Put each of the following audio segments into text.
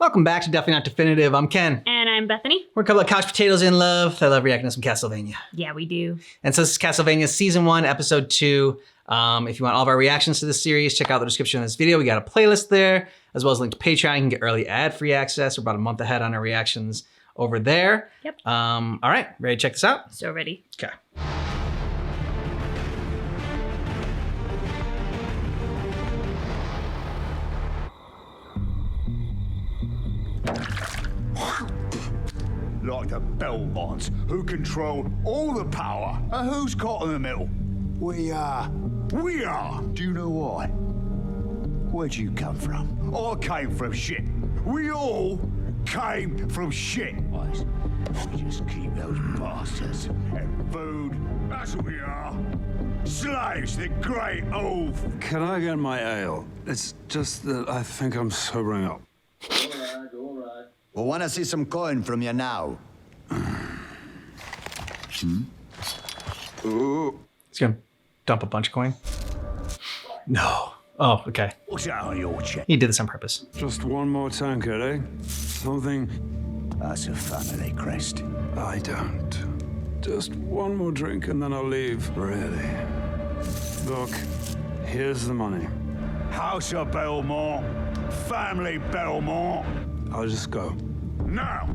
Welcome back to Definitely Not Definitive. I'm Ken. And I'm Bethany. We're a couple of couch potatoes in love. I love reacting to some Castlevania. Yeah, we do. And so this is Castlevania Season 1, Episode 2. If you want all of our reactions to this series, check out the description of this video. We got a playlist there, as well as a link to Patreon. You can get early ad-free access. We're about a month ahead on our reactions over there. Yep. All right, ready to check this out? So ready. Okay. Like the Belmonts, who control all the power. And who's caught in the middle? We are. We are! Do you know why? Where'd you come from? I came from shit. We all came from shit. Right. We just keep those bastards. And food, that's what we are. Slaves, the great old... Can I get my ale? It's just that I think I'm sobering up. All right. We want to see some coin from you now. Ooh. He's gonna dump a bunch of coin. No. Oh, okay. What's that on your check? He did this on purpose. Just one more tankard, eh? Something That's a family crest. I don't. Just one more drink and then I'll leave. Really? Look, here's the money. House of Belmont. Family Belmont. I'll just go. Now,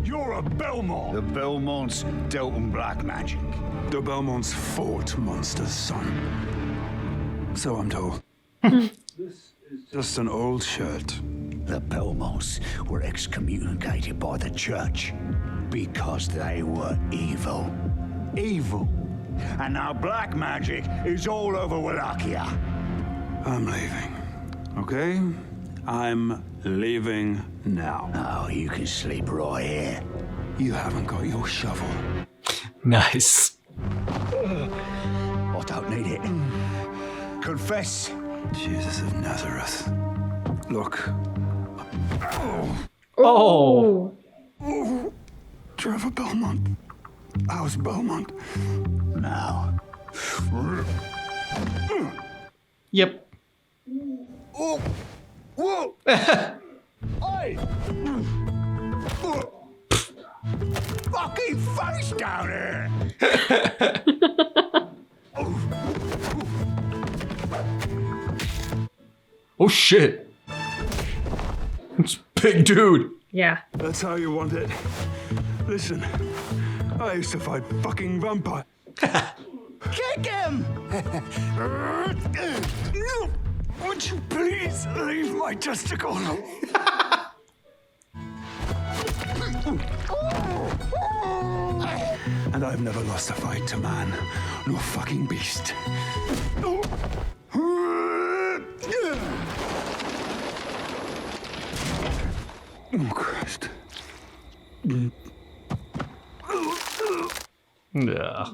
you're a Belmont. The Belmonts dealt in black magic. The Belmonts fought monsters, son. So I'm told. This is just an old shirt. The Belmonts were excommunicated by the church because they were evil. Evil. And now black magic is all over Wallachia. I'm leaving. Okay? I'm leaving now. Oh, you can sleep right here. You haven't got your shovel. Nice. I don't need it. Confess. Jesus of Nazareth. Look. Oh. Trevor Belmont. How's Belmont? Now. Yep. Oh. Whoa. Hey. Fucking face down here. Oh shit. It's a big dude. Yeah. That's how you want it. Listen, I used to fight fucking vampire. Kick him. Would you please leave my testicles? And I've never lost a fight to man, nor fucking beast. Oh, Christ. Yeah.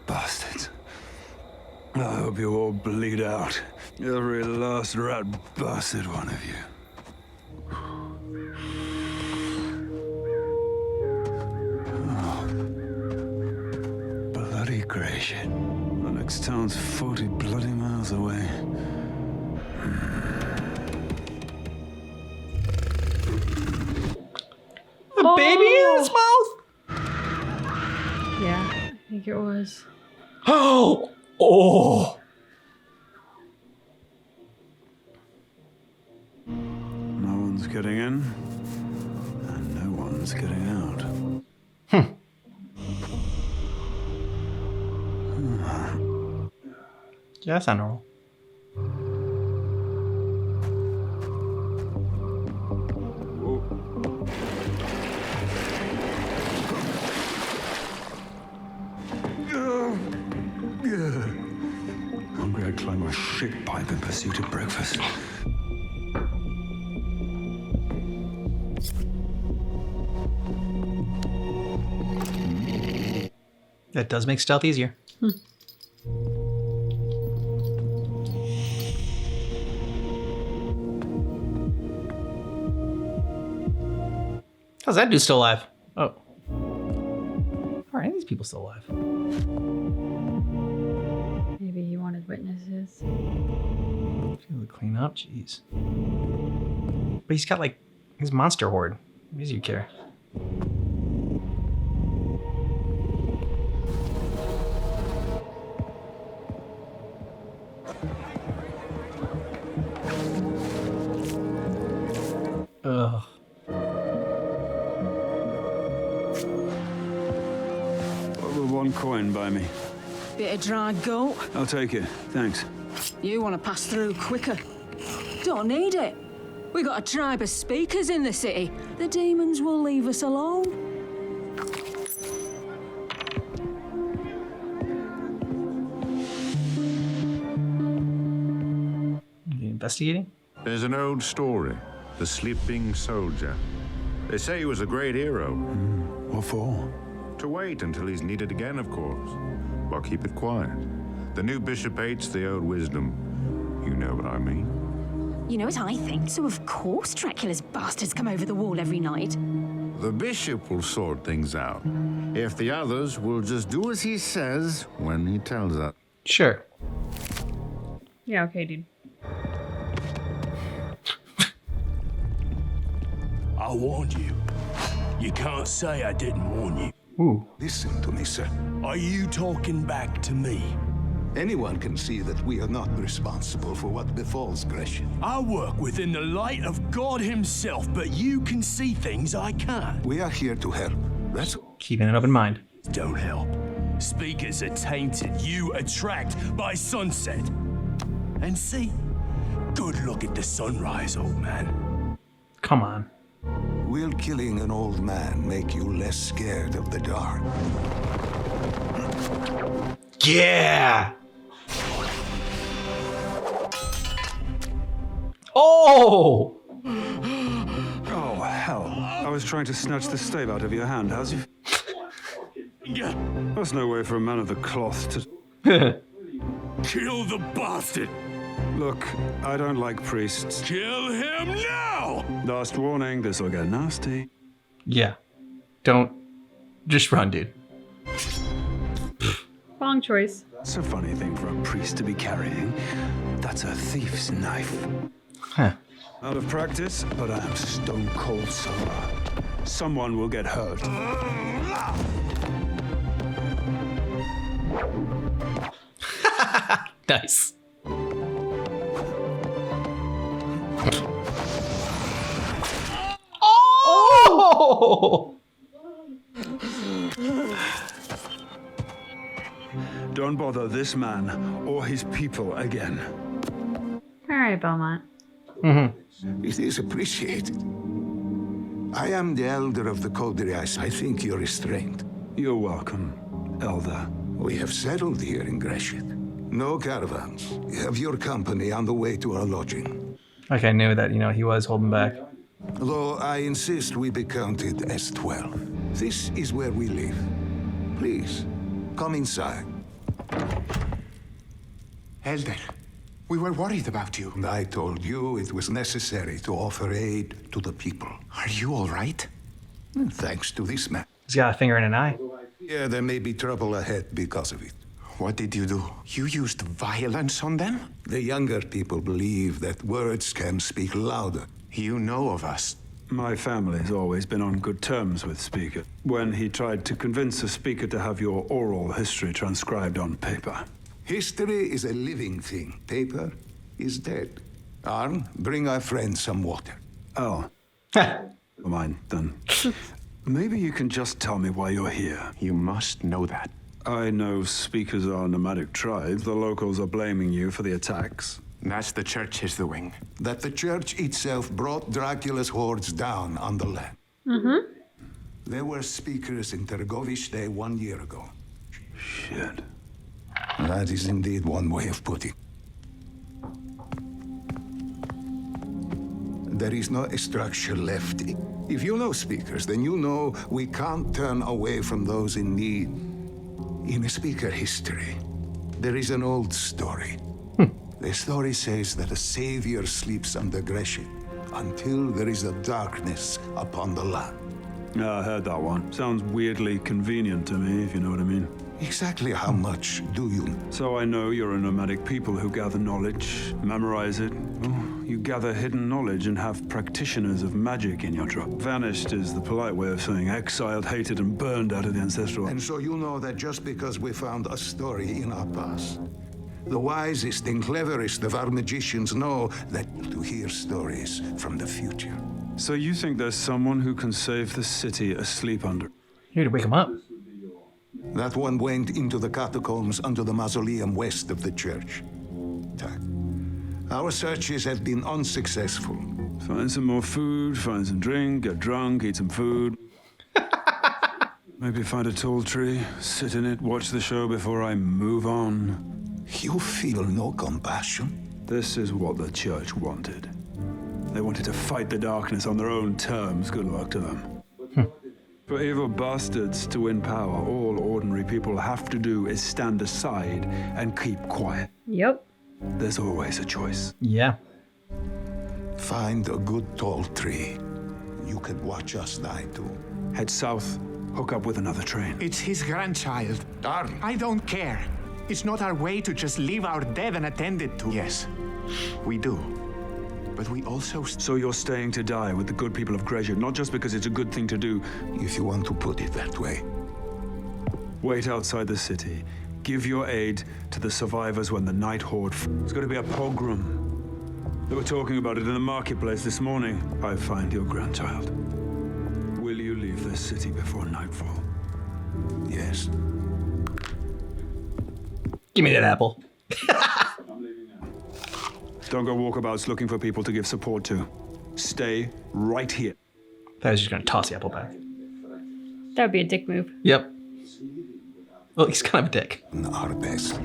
Bastards. I hope you all bleed out. Every last rat bastard one of you. Oh. Bloody grey shit. The next town's 40 bloody miles away. A baby in his mouth? Yeah, I think it was. Oh. Oh. No one's getting in, and no one's getting out. Yeah, that's not normal. I'm gonna climb a shit pipe in pursuit of breakfast. That does make stealth easier. How's that dude still alive? Oh. How are any of these people still alive? Maybe he wanted witnesses. Able to clean up, jeez. But he's got like He's Monster Horde. What does you care? Ugh. What will 1 coin buy me? Bit of dry goat. I'll take it. Thanks. You want to pass through quicker. Don't need it. We got a tribe of speakers in the city. The demons will leave us alone. You investigating? There's an old story, the sleeping soldier. They say he was a great hero. What for? To wait until he's needed again, of course. But keep it quiet. The new bishop hates the old wisdom. You know what I mean. You know what I think? So of course Dracula's bastards come over the wall every night. The bishop will sort things out. If the others will just do as he says when he tells us. Sure. Yeah, okay, dude. I warned you. You can't say I didn't warn you. Ooh. Listen to me, sir. Are you talking back to me? Anyone can see that we are not responsible for what befalls Gresham. I work within the light of God himself, but you can see things I can't. We are here to help. That's all. Keeping an open mind. Don't help. Speakers are tainted. You attract by sunset. And see, good look at the sunrise, old man. Come on. Will killing an old man make you less scared of the dark? Yeah! Oh! Oh, hell. I was trying to snatch the stave out of your hand. How's you? That's no way for a man of the cloth to... Kill the bastard! Look, I don't like priests. Kill him now! Last warning, this'll get nasty. Yeah. Don't. Just run, dude. Wrong choice. That's a funny thing for a priest to be carrying. That's a thief's knife. Huh. Out of practice, but I am stone cold sober. Someone will get hurt. Nice. Oh! Don't bother this man or his people again. All right, Belmont. It is appreciated. I am the elder of the Codrias. I think you're restrained. You're welcome, Elder. We have settled here in Gresham. No caravans. You have your company on the way to our lodging. Like I knew that, he was holding back. Though I insist we be counted as 12. This is where we live. Please, come inside. Elder, we were worried about you. I told you it was necessary to offer aid to the people. Are you all right? Thanks to this man. He's got a finger in an eye. Yeah, there may be trouble ahead because of it. What did you do? You used violence on them? The younger people believe that words can speak louder. You know of us. My family's always been on good terms with Speaker. When he tried to convince a speaker to have your oral history transcribed on paper. History is a living thing. Paper is dead. Arn, bring our friend some water. Oh. Never mind, then. Maybe you can just tell me why you're here. You must know that. I know speakers are nomadic tribes. The locals are blaming you for the attacks. That's the church's doing. That the church itself brought Dracula's hordes down on the land. There were speakers in Tergovishte 1 year ago. Shit. That is indeed one way of putting it. There is no structure left. If you know speakers, then you know we can't turn away from those in need. In a speaker history, there is an old story. The story says that a savior sleeps under Gresham until there is a darkness upon the land. Yeah, I heard that one. Sounds weirdly convenient to me, if you know what I mean. Exactly how much do you know? So I know you're a nomadic people who gather knowledge, memorize it. Oh, You gather hidden knowledge and have practitioners of magic in your tribe. Vanished is the polite way of saying exiled, hated, and burned out of the ancestral. And so you know that just because we found a story in our past, the wisest and cleverest of our magicians know that to hear stories from the future. So you think there's someone who can save the city asleep under? You need to wake him up. That one went into the catacombs under the mausoleum west of the church. Our searches have been unsuccessful. Find some more food, find some drink, get drunk, eat some food. Maybe find a tall tree, sit in it, watch the show before I move on. You feel no compassion? This is what the church wanted. They wanted to fight the darkness on their own terms. Good luck to them. For evil bastards to win power, all ordinary people have to do is stand aside and keep quiet. Yep. There's always a choice. Yeah. Find a good tall tree. You could watch us die too. Head south, hook up with another train. It's his grandchild. Darn. I don't care. It's not our way to just leave our dead unattended to. Yes, we do. But we also... So you're staying to die with the good people of Gresham, not just because it's a good thing to do. If you want to put it that way. Wait outside the city. Give your aid to the survivors when the Night Horde... It's going to be a pogrom. They were talking about it in the marketplace this morning. I find your grandchild. Will you leave this city before nightfall? Yes. Give me that apple. Don't go walkabouts looking for people to give support to. Stay right here. I was just gonna toss the apple back. That would be a dick move. Yep. Well, he's kind of a dick. Our best. I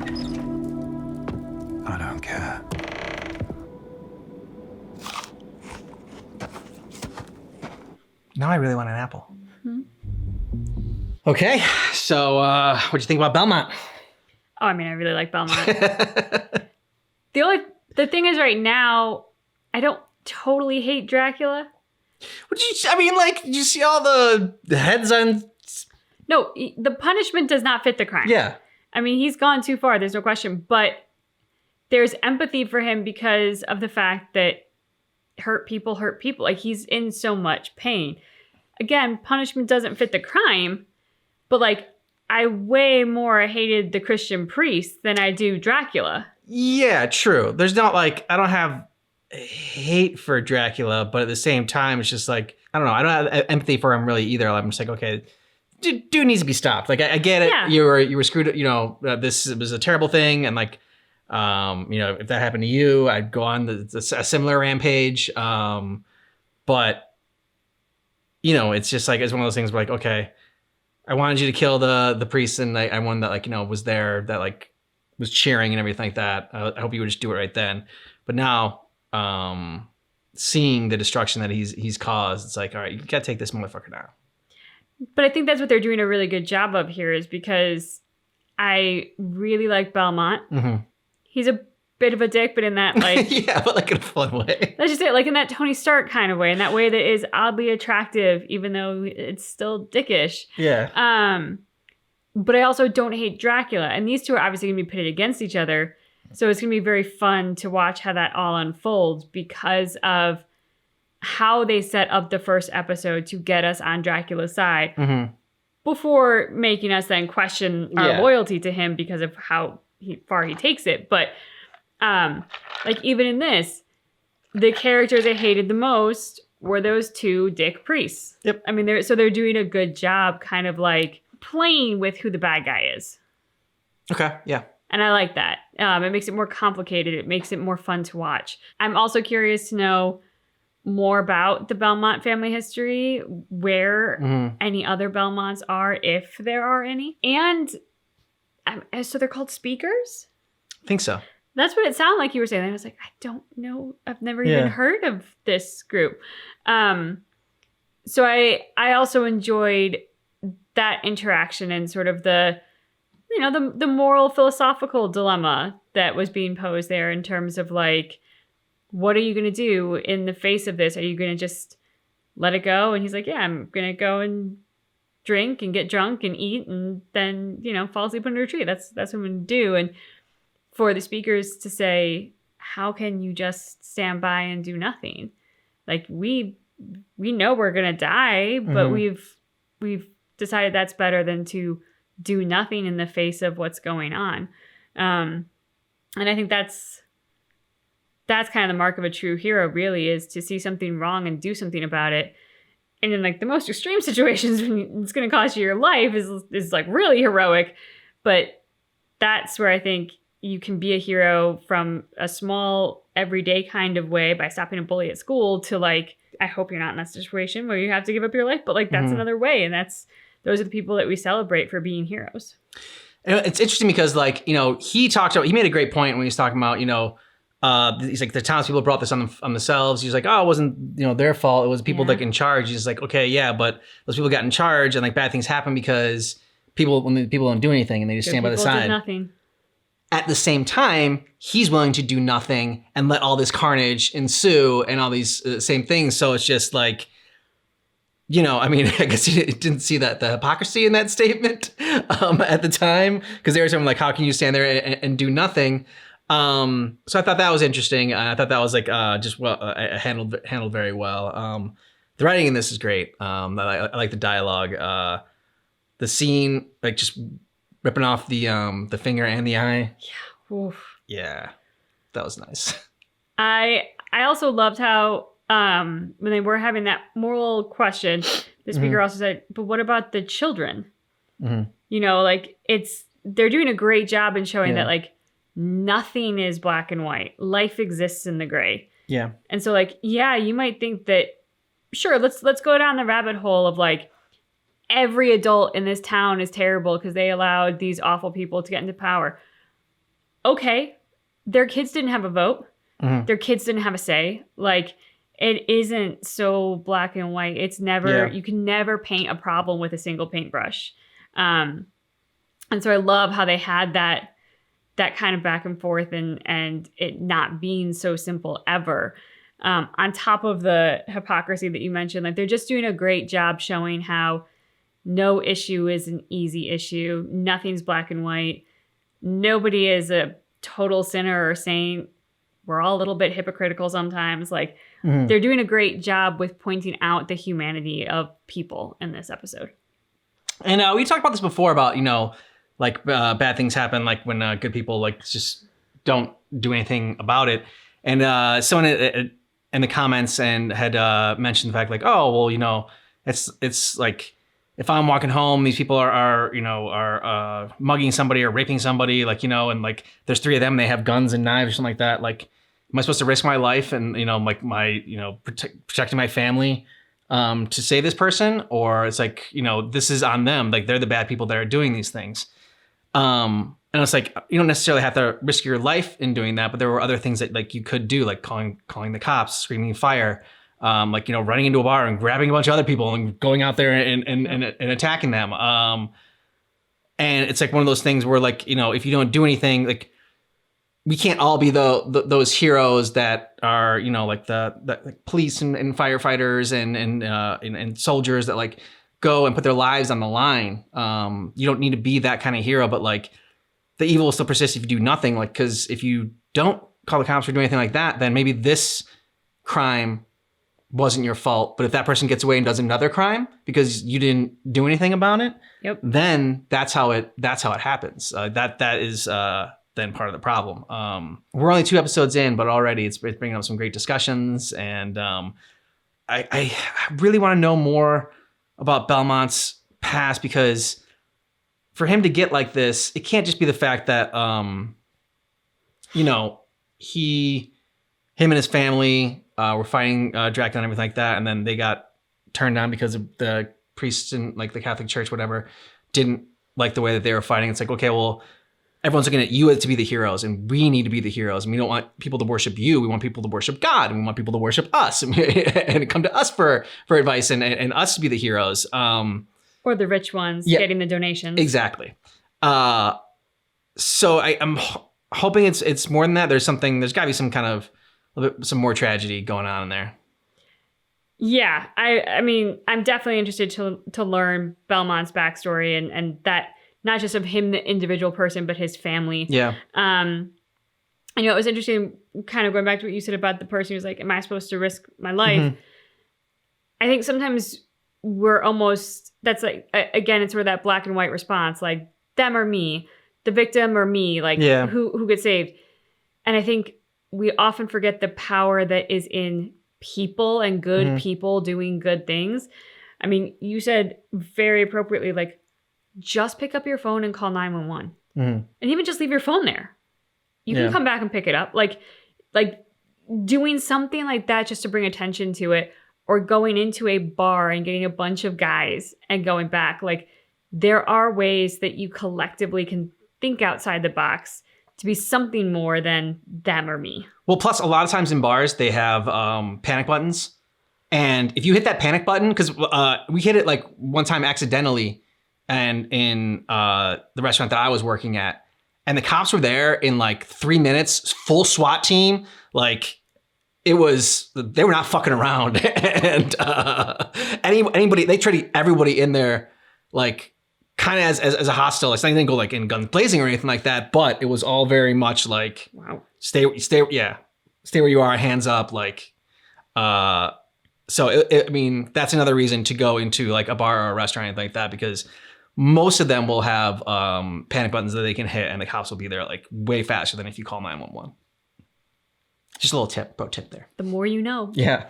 don't care. Now I really want an apple. Okay, so what'd you think about Belmont? Oh, I mean, I really like Belmont. The thing is, right now, I don't totally hate Dracula. Did you see all the heads on? No, the punishment does not fit the crime. Yeah. I mean, he's gone too far. There's no question. But there's empathy for him because of the fact that hurt people. Like, he's in so much pain. Again, punishment doesn't fit the crime. But, like, I way more hated the Christian priest than I do Dracula. Yeah, true. There's not like, I don't have hate for Dracula, but at the same time, it's just like, I don't know. I don't have empathy for him really either. I'm just like, okay, dude needs to be stopped. Like, I get it. Yeah. You were screwed. This was a terrible thing. And like, if that happened to you, I'd go on a similar rampage. But it's just like, it's one of those things where like, okay, I wanted you to kill the priest, and I wanted that, like, was there, that like was cheering and everything like that. I hope you would just do it right then. But now, seeing the destruction that he's caused, it's like, all right, you gotta take this motherfucker down. But I think that's what they're doing a really good job of here, is because I really like Belmont. Mm-hmm. He's a bit of a dick, but in that, like... yeah, but like in a fun way. Let's just say, like, in that Tony Stark kind of way, in that way that is oddly attractive, even though it's still dickish. Yeah. But I also don't hate Dracula. And these two are obviously going to be pitted against each other. So it's going to be very fun to watch how that all unfolds because of how they set up the first episode to get us on Dracula's side before making us then question our loyalty to him because of how far he takes it. But like, even in this, the characters I hated the most were those two dick priests. Yep. I mean, they're doing a good job kind of like playing with who the bad guy is. Okay, yeah. And I like that. It makes it more complicated. It makes it more fun to watch. I'm also curious to know more about the Belmont family history, where any other Belmonts are, if there are any. And so they're called speakers? I think so. That's what it sounded like you were saying. I was like, I don't know. I've never even heard of this group. So I also enjoyed that interaction and sort of the moral philosophical dilemma that was being posed there in terms of like, what are you going to do in the face of this? Are you going to just let it go? And he's like, yeah, I'm going to go and drink and get drunk and eat and then, fall asleep under a tree. That's what I'm going to do. And for the speakers to say, how can you just stand by and do nothing? Like we know we're gonna die, but we've decided that's better than to do nothing in the face of what's going on. And I think that's kind of the mark of a true hero, really, is to see something wrong and do something about it. And in like the most extreme situations, when it's going to cost you your life, is like really heroic. But that's where I think you can be a hero from a small, everyday kind of way by stopping a bully at school to like, I hope you're not in that situation where you have to give up your life, but like that's another way. And those are the people that we celebrate for being heroes. And it's interesting because like, he made a great point when he's talking about, he's like, the townspeople brought this on themselves. He's like, oh, it wasn't, their fault. It was people like in charge. He's like, okay, yeah, but those people got in charge and like bad things happen because when the people don't do anything and they just stand by the side. Did nothing. At the same time, he's willing to do nothing and let all this carnage ensue and all these same things. So it's just like, I guess you didn't see the hypocrisy in that statement at the time, because they were saying like, how can you stand there and do nothing? So I thought that was interesting. I thought that was like handled very well. The writing in this is great. I like the dialogue. The scene, like just ripping off the finger and the eye. Yeah. Oof. Yeah, that was nice. I also loved how when they were having that moral question, the speaker also said, "But what about the children?" Like they're doing a great job in showing that like nothing is black and white. Life exists in the gray. Yeah. And so like, yeah, you might think that, sure, let's go down the rabbit hole of like every adult in this town is terrible because they allowed these awful people to get into power. Okay, their kids didn't have a vote. Their kids didn't have a say. Like, it isn't so black and white. It's never, you can never paint a problem with a single paintbrush. And so I love how they had that kind of back and forth and it not being so simple ever. On top of the hypocrisy that you mentioned, like they're just doing a great job showing how no issue is an easy issue. Nothing's black and white. Nobody is a total sinner or saint. We're all a little bit hypocritical sometimes. Like they're doing a great job with pointing out the humanity of people in this episode. And we talked about this before about, like bad things happen, like when good people like just don't do anything about it. And someone in the comments and had mentioned the fact like, oh, well, it's like, if I'm walking home, these people are mugging somebody or raping somebody, like, and like there's three of them, they have guns and knives or something like that. Like, am I supposed to risk my life and, like my, protecting my family to save this person? Or it's like, this is on them. Like they're the bad people that are doing these things. And it's like, you don't necessarily have to risk your life in doing that, but there were other things that like you could do, like calling the cops, screaming fire. Like, running into a bar and grabbing a bunch of other people and going out there and attacking them. And it's like one of those things where like, if you don't do anything, like we can't all be those heroes that are, like the police and firefighters and soldiers that like go and put their lives on the line. You don't need to be that kind of hero, but like the evil will still persist if you do nothing. Like, cause if you don't call the cops or do anything like that, then maybe this crime wasn't your fault, but if that person gets away and does another crime because you didn't do anything about it, then that's how it happens. That is then part of the problem. We're only 2 episodes in, but already it's bringing up some great discussions, and I really want to know more about Belmont's past, because for him to get like this, it can't just be the fact that him and his family were fighting Dracula and everything like that, and then they got turned down because of the priests and like the Catholic Church, whatever, didn't like the way that they were fighting. It's like, okay, well, everyone's looking at you to be the heroes, and we need to be the heroes. And we don't want people to worship you. We want people to worship God, and we want people to worship us and come to us for advice and us to be the heroes. Or the rich ones getting the donations. Exactly. So I'm hoping it's more than that. There's got to be some kind of some more tragedy going on in there. Yeah, I mean, I'm definitely interested to learn Belmont's backstory and that, not just of him, the individual person, but his family. Yeah. I know it was interesting, kind of going back to what you said about the person who's like, am I supposed to risk my life? Mm-hmm. I think sometimes we're almost, that's like, again, it's sort of that black and white response, like them or me, the victim or me, like who gets saved. And I think we often forget the power that is in people and good people doing good things. I mean, you said very appropriately, like, just pick up your phone and call 911. And even just leave your phone there. You can come back and pick it up. Like doing something like that just to bring attention to it, or going into a bar and getting a bunch of guys and going back. Like, there are ways that you collectively can think outside the box to be something more than them or me. Well, plus a lot of times in bars, they have panic buttons. And if you hit that panic button, because we hit it like one time accidentally, and in the restaurant that I was working at, and the cops were there in like 3 minutes, full SWAT team. Like, they were not fucking around. And anybody, they treated everybody in there like kind of as a hostile. It's not even go like in guns blazing or anything like that, but it was all very much like, wow, stay where you are, hands up. Like, so I mean, that's another reason to go into like a bar or a restaurant or anything like that, because most of them will have panic buttons that they can hit, and the cops will be there like way faster than if you call 911. Just a little pro tip there. The more you know. Yeah.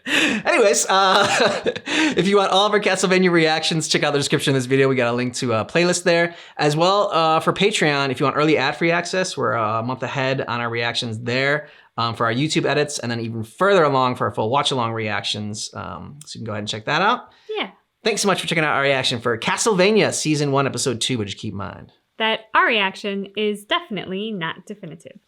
Anyways, if you want all of our Castlevania reactions, check out the description of this video. We got a link to a playlist there. As well, for Patreon, if you want early ad-free access, we're a month ahead on our reactions there for our YouTube edits, and then even further along for our full watch-along reactions. So you can go ahead and check that out. Yeah. Thanks so much for checking out our reaction for Castlevania Season 1, Episode 2, but just keep in mind that our reaction is definitely not definitive.